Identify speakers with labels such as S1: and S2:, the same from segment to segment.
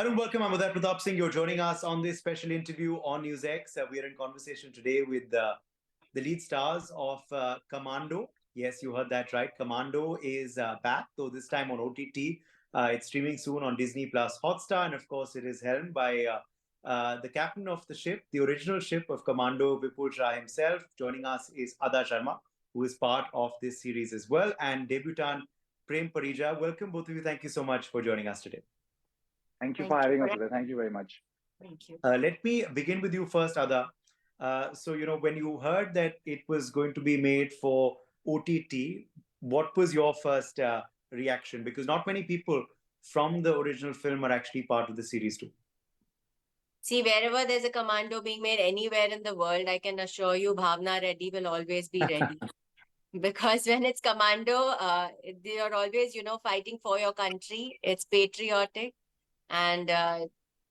S1: Hello and welcome. I'm Adah Pratap Singh. You're joining us on this special interview on NewsX. We are in conversation today with the lead stars of Commando. Yes, you heard that right. Commando is back, though this time on OTT. It's streaming soon on Disney Plus Hotstar, and of course, it is helmed by the captain of the ship, the original ship of Commando, Vipul Shah himself. Joining us is Adah Sharma, who is part of this series as well, and debutant Prem Parrijaa. Welcome, both of you. Thank you so much for joining us today.
S2: Thank you for having us. Thank you very much.
S3: Thank you.
S1: Let me begin with you first, Adah. When you heard that it was going to be made for OTT, what was your first reaction? Because not many people from the original film are actually part of the series too.
S3: See, wherever there's a Commando being made anywhere in the world, I can assure you Bhavna Reddy will always be ready. Because when it's Commando, they are always, fighting for your country. It's patriotic. And,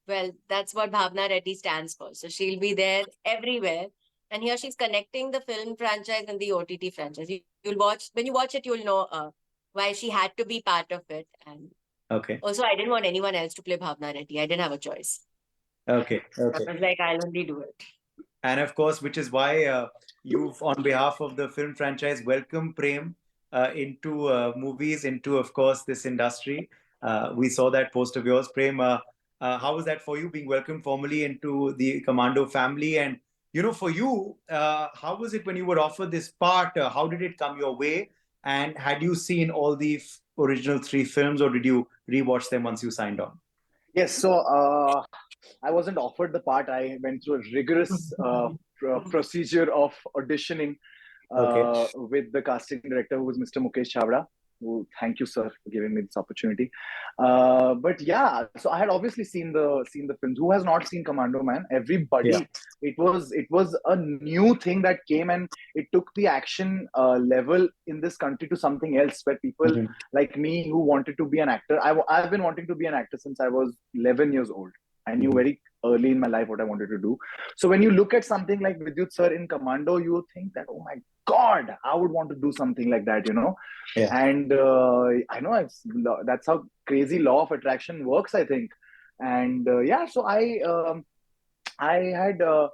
S3: well, that's what Bhavna Reddy stands for. So she'll be there everywhere. And here she's connecting the film franchise and the OTT franchise. You'll watch, when you watch it, you'll know why she had to be part of it. And
S1: okay.
S3: Also, I didn't want anyone else to play Bhavna Reddy. I didn't have a choice.
S1: Okay.
S3: I was like, I'll only do it.
S1: And of course, which is why you've, on behalf of the film franchise, welcomed Prem into movies, into, of course, this industry. We saw that post of yours. Prem, how was that for you, being welcomed formally into the Commando family? And, for you, how was it when you were offered this part? How did it come your way? And had you seen all the original 3 films, or did you rewatch them once you signed on?
S2: Yes, so I wasn't offered the part. I went through a rigorous procedure of auditioning with the casting director, who was Mr. Mukesh Chavda. Thank you, sir, for giving me this opportunity. But yeah, so I had obviously seen the films. Who has not seen Commando, man? Everybody. Yeah. It was a new thing that came, and it took the action level in this country to something else, where people like me, who wanted to be an actor. I've been wanting to be an actor since I was 11 years old. I knew very early in my life what I wanted to do. So when you look at something like Vidyut sir in Commando, you think that, oh my God, I would want to do something like that, Yeah. And I know that's how crazy law of attraction works, I think. And yeah, so I had so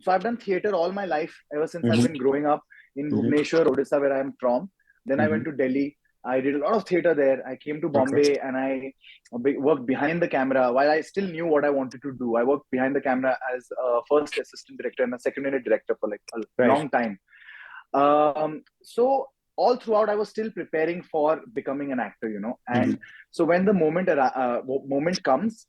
S2: I've done theater all my life, ever since I've been growing up in Bhubaneswar, Odisha, where I'm from. Then I went to Delhi. I did a lot of theater there. I came to Bombay and I worked behind the camera. While I still knew what I wanted to do, I worked behind the camera as a first assistant director and a second unit director for like a long time. So all throughout, I was still preparing for becoming an actor, And so when the moment comes,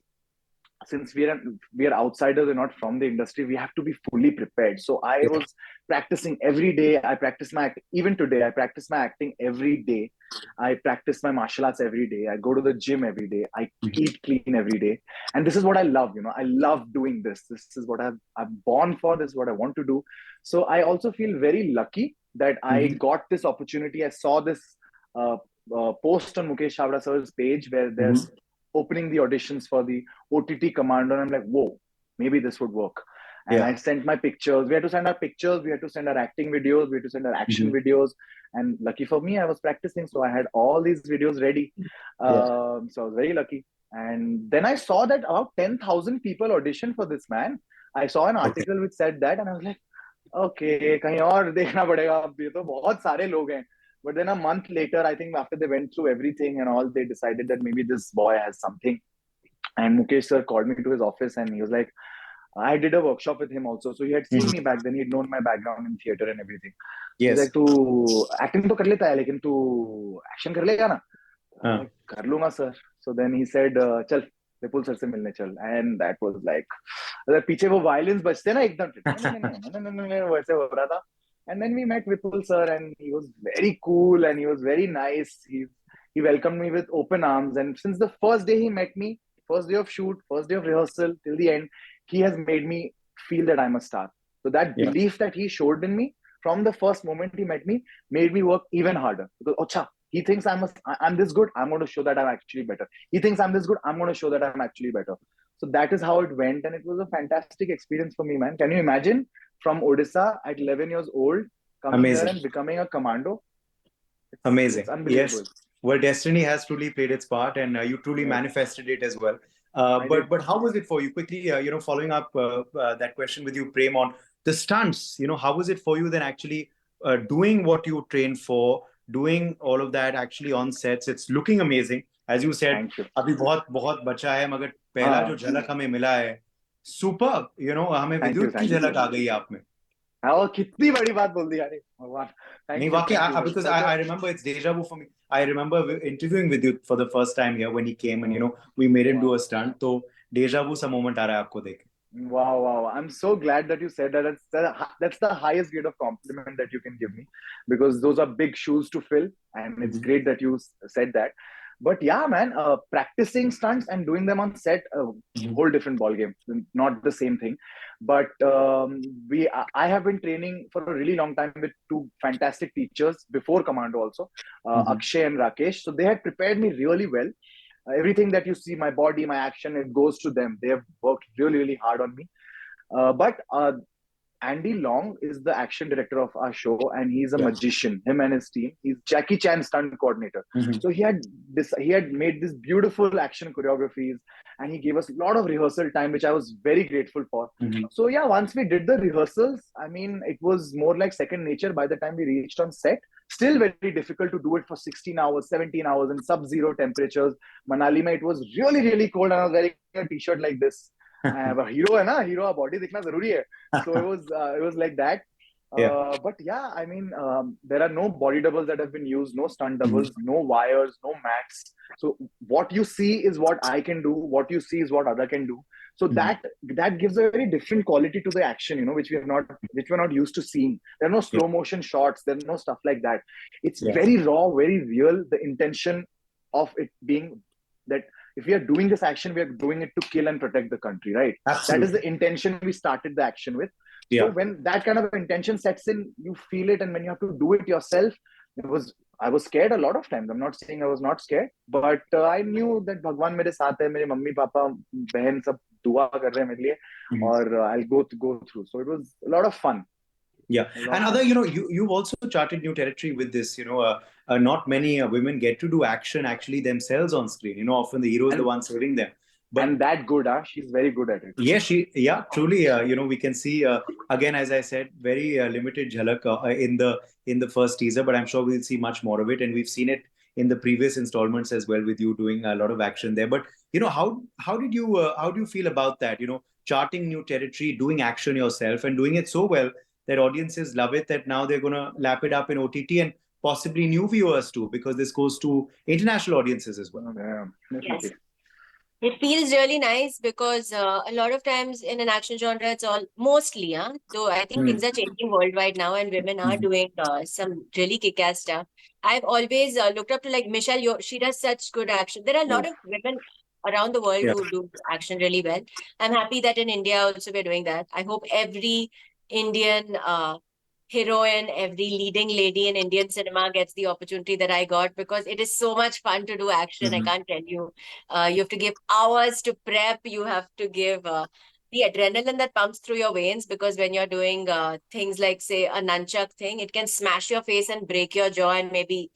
S2: since we are outsiders and not from the industry, we have to be fully prepared. So I was practicing every day. I practice my even today. I practice my acting every day. I practice my martial arts every day. I go to the gym every day. I eat clean every day. And this is what I love. I love doing this. This is what I'm born for. This is what I want to do. So I also feel very lucky that I got this opportunity. I saw this post on Mukesh Chavda sir's page where there's opening the auditions for the OTT Commando, and I'm like, whoa, maybe this would work. And I sent my pictures. We had to send our pictures. We had to send our acting videos. We had to send our action videos. And lucky for me, I was practicing. So I had all these videos ready. So I was very lucky. And then I saw that about 10,000 people auditioned for this, man. I saw an article which said that, and I was like, okay, kahin aur dekhna padega. Ye to bahut sare log hain. But then a month later, I think after they went through everything and all, they decided that maybe this boy has something. And Mukesh sir called me to his office and he was like, I did a workshop with him also. So he had seen me back then. He'd known my background in theater and everything. Yes. He's like, tu acting to kar leta hai, lekin tu action kar lega na? Like, kar lunga, sir. So then he said, chal, Vipul sir se milne chal. And that was like, piche wo violins bajte na ekdam. वैसे हो रहा था. And then we met Vipul sir, and he was very cool and he was very nice. He welcomed me with open arms. And since the first day he met me, first day of shoot, first day of rehearsal till the end, he has made me feel that I'm a star. So that belief that he showed in me from the first moment he met me made me work even harder. Because, Ocha, he thinks I'm this good, I'm going to show that I'm actually better. He thinks I'm this good, I'm going to show that I'm actually better. So that is how it went. And it was a fantastic experience for me, man. Can you imagine? From Odisha at 11 years old, coming here and becoming a Commando.
S1: Amazing. Yes. Well, destiny has truly played its part, and you truly manifested it as well. But how was it for you? Quickly, following up that question with you, Prem, on the stunts. How was it for you then actually doing what you trained for, doing all of that actually on sets? It's looking amazing, as you said.
S2: Thank you.
S1: अभी बहुत बहुत बचा है, मगर पहला जो झलक हमें मिला है, सुपर. हमें विद्युत की झलक आ गई आप में.
S2: कितनी बड़ी बात बोल दी यार भगवान.
S1: नहीं वाकई, because I remember it's deja vu for me. I remember interviewing with you for the first time here when he came, and we made him do a stunt. तो deja vu सा moment आ रहा है आपको देख.
S2: Wow. I'm so glad that you said that. That's the highest grade of compliment that you can give me, because those are big shoes to fill, and it's great that you said that. But yeah, man, practicing stunts and doing them on set, whole different ball game. Not the same thing. But I have been training for a really long time with two fantastic teachers before Commando also, Akshay and Rakesh. So they had prepared me really well. Everything that you see, my body, my action, it goes to them. They have worked really, really hard on me. But Andy Long is the action director of our show, and he's a magician. Him and his team. He's Jackie Chan stunt coordinator. So he had made this beautiful action choreographies, and he gave us a lot of rehearsal time, which I was very grateful for. So yeah, once we did the rehearsals, I mean, it was more like second nature by the time we reached on set. Still very difficult to do it for 16 hours, 17 hours in sub-zero temperatures. Manali mein, it was really, really cold, and I was wearing a t-shirt like this. But hero hai na, hero body dikhna zaruri hai. So it was like that. But yeah, I mean, there are no body doubles that have been used, no stunt doubles, no wires, no mats. So what you see is what I can do. What you see is what other can do. So that gives a very different quality to the action, which we're not used to seeing. There are no slow motion shots. There are no stuff like that. It's very raw, very real. The intention of it being that if we are doing this action, we are doing it to kill and protect the country, right? Absolutely. That is the intention we started the action with. So when that kind of intention sets in, you feel it, and when you have to do it yourself, I was scared a lot of times. I'm not saying I was not scared, but I knew that Bhagwan mere saath hai, mere mummy, papa, behan sab dua kar rahe hain mere liye, or I'll go through. So it was a lot of fun.
S1: Yeah, and Adah, you've also charted new territory with this. Not many women get to do action actually themselves on screen. Often the hero is the one serving them. But,
S2: and that good, she's very good at it.
S1: Yeah, truly. We can see again, as I said, very limited jhalak in the first teaser, but I'm sure we'll see much more of it, and we've seen it in the previous installments as well, with you doing a lot of action there. But how do you feel about that? Charting new territory, doing action yourself, and doing it so well that audiences love it, that now they're gonna lap it up in OTT and possibly new viewers too, because this goes to international audiences as well.
S3: Yes. It feels really nice because a lot of times in an action genre, it's all mostly, though I think things are changing worldwide now, and women are doing some really kick-ass stuff. I've always looked up to like Michelle Yeoh. She does such good action. There are a lot of women around the world who do action really well. I'm happy that in India also we're doing that. I hope every Indian heroine, every leading lady in Indian cinema gets the opportunity that I got, because it is so much fun to do action. I can't tell you. You have to give hours to prep. You have to give the adrenaline that pumps through your veins, because when you're doing things like, say, a nunchuck thing, it can smash your face and break your jaw and maybe,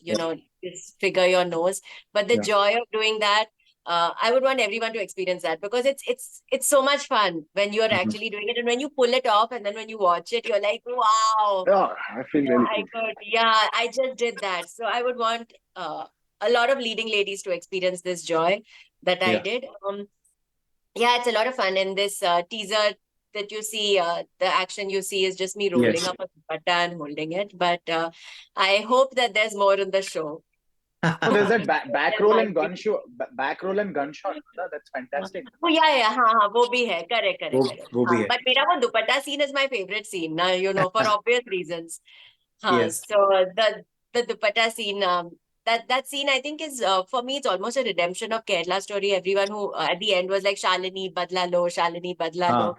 S3: disfigure your nose. But the joy of doing that, I would want everyone to experience that, because it's so much fun when you're actually doing it, and when you pull it off, and then when you watch it, you're like, wow.
S2: I feel really good.
S3: I just did that. So I would want a lot of leading ladies to experience this joy that I did. It's a lot of fun. In this teaser that you see, the action you see is just me rolling up a dupatta and holding it. But I hope that there's more in the show.
S2: So there's that back roll and gun shot. That's fantastic.
S3: Oh yeah, wo bhi hai. Correct. But mera wo dupatta scene is my favorite scene, for obvious reasons. So the dupatta scene, that scene, I think, is for me, it's almost a redemption of Kerala story. Everyone who at the end was like, Shalini badla lo, Shalini badla lo.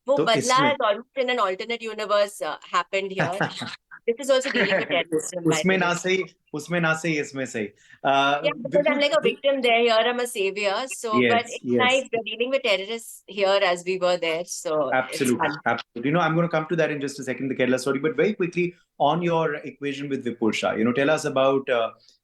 S3: Wo badla is almost in an alternate universe happened here. This is also dealing with terrorism.
S1: Usme na sahi, isme sahi.
S3: Because I'm like a victim there. Here I'm a savior. So, but it's nice. We're dealing with terrorists here as we were there. So
S1: absolutely. I'm going to come to that in just a second, the Kerala story. But very quickly, on your equation with Vipul Shah, tell us about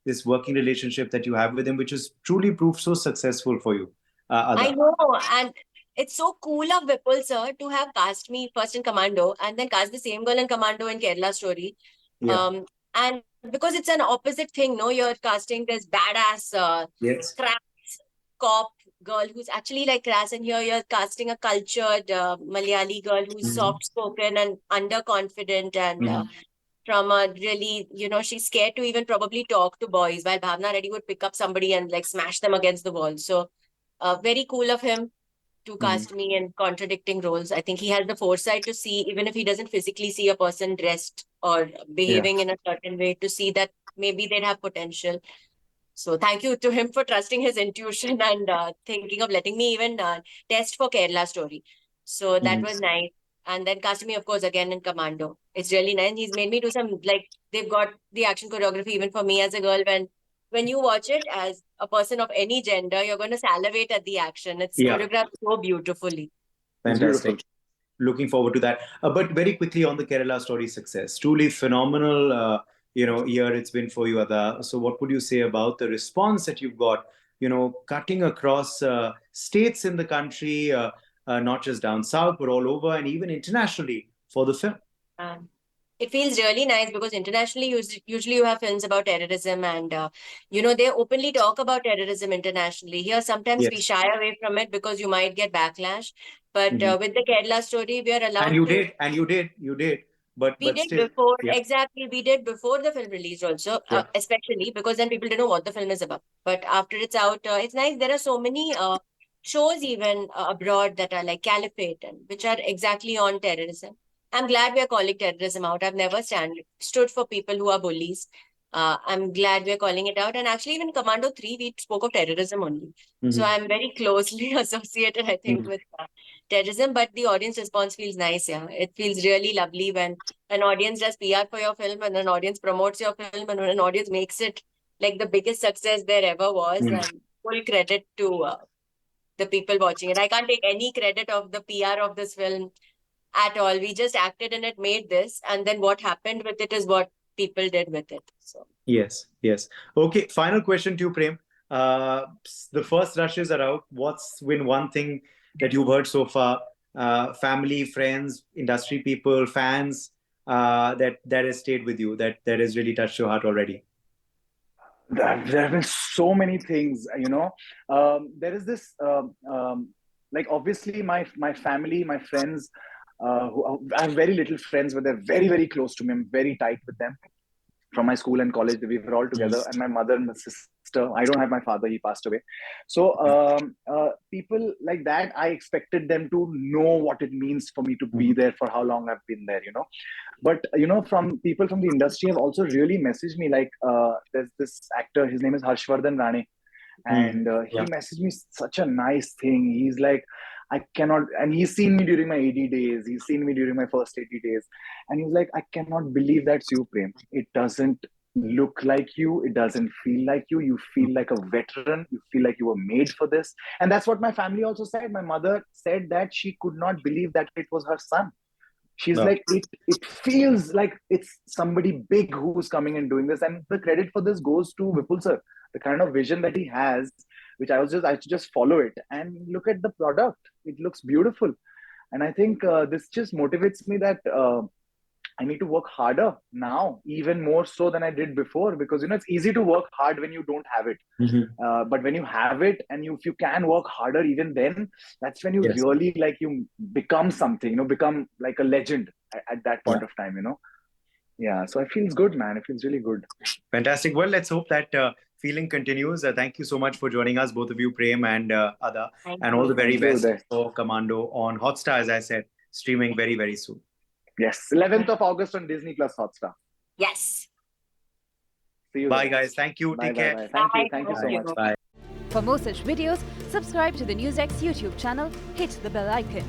S1: this working relationship that you have with him, which has truly proved so successful for you. Adah.
S3: I know, and it's so cool of Vipul sir to have cast me first in Commando and then cast the same girl in Commando in Kerala Story.
S1: Yeah.
S3: And because it's an opposite thing, no, you're casting this badass,
S1: Yes.
S3: crass cop girl who's actually like crass, and here you're casting a cultured Malayali girl who's soft spoken and underconfident and from a really, she's scared to even probably talk to boys, while Bhavna Reddy would pick up somebody and like smash them against the wall. So very cool of him to cast me in contradicting roles. I think he has the foresight to see, even if he doesn't physically see a person dressed or behaving in a certain way, to see that maybe they'd have potential. So thank you to him for trusting his intuition and thinking of letting me even test for Kerala Story. So that was nice. And then casting me, of course, again in Commando. It's really nice. He's made me do some, like, they've got the action choreography even for me as a girl. When you watch it as a person of any gender, you're going to salivate at the action. It's choreographed so beautifully.
S1: Fantastic. Looking forward to that. But very quickly on the Kerala Story success, truly phenomenal, year it's been for you, Adah. So what would you say about the response that you've got, cutting across states in the country, not just down south, but all over and even internationally for the film?
S3: It feels really nice because internationally, usually you have films about terrorism and, they openly talk about terrorism internationally. Here, sometimes we shy away from it because you might get backlash. But with the Kerala Story, we are allowed
S1: And you did. But
S3: we did
S1: still,
S3: before, exactly. We did before the film released also, especially because then people didn't know what the film is about. But after it's out, it's nice. There are so many shows even abroad that are like Caliphate, and which are exactly on terrorism. I'm glad we are calling terrorism out. I've never stood for people who are bullies. I'm glad we're calling it out. And actually, even Commando 3, we spoke of terrorism only. So I'm very closely associated, I think, with terrorism. But the audience response feels nice. Yeah, it feels really lovely when an audience does PR for your film and an audience promotes your film and when an audience makes it like the biggest success there ever was. And full credit to the people watching it. I can't take any credit of the PR of this film at all. We just acted in it, made this, and then what happened with it is what people did with it. So
S1: yes. Okay, final question to you, Prem. The first rushes are out. What's been one thing that you've heard so far? Family, friends, industry people, fans, that has stayed with you, that has really touched your heart already?
S2: There have been so many things, there is this, like, obviously my family, my friends, I have very little friends, but they're very, very close to me. I'm very tight with them from my school and college. We were all together, and my mother and my sister. I don't have my father; he passed away. So people like that, I expected them to know what it means for me to be there, for how long I've been there. But from people from the industry have also really messaged me. Like there's this actor, his name is Harshvardhan Rane, and he messaged me such a nice thing. He's like, I cannot, and he's seen me during my 80 days. He's seen me during my first 80 days. And he's like, I cannot believe that's you, Prem. It doesn't look like you. It doesn't feel like you. You feel like a veteran. You feel like you were made for this. And that's what my family also said. My mother said that she could not believe that it was her son. She's like, it feels like it's somebody big who's coming and doing this. And the credit for this goes to Vipul sir. The kind of vision that he has, which I just follow it and look at the product. It looks beautiful. And I think this just motivates me that I need to work harder now, even more so than I did before, because it's easy to work hard when you don't have it. But when you have it, and if you can work harder, even then, that's when you really you become something, become like a legend at that point of time, Yeah, so it feels good, man. It feels really good.
S1: Fantastic. Well, let's hope that feeling continues. Thank you so much for joining us, both of you, Prem and Adah, and all the very best for Commando on Hotstar, as I said, streaming very, very soon.
S2: Yes, 11th of August on Disney Plus Hotstar.
S3: Yes.
S2: See you.
S1: Bye, guys. Thank you. Take care.
S2: Bye. Thank you so much.
S1: Bye.
S4: For more such videos, subscribe to the NewsX YouTube channel, hit the bell icon.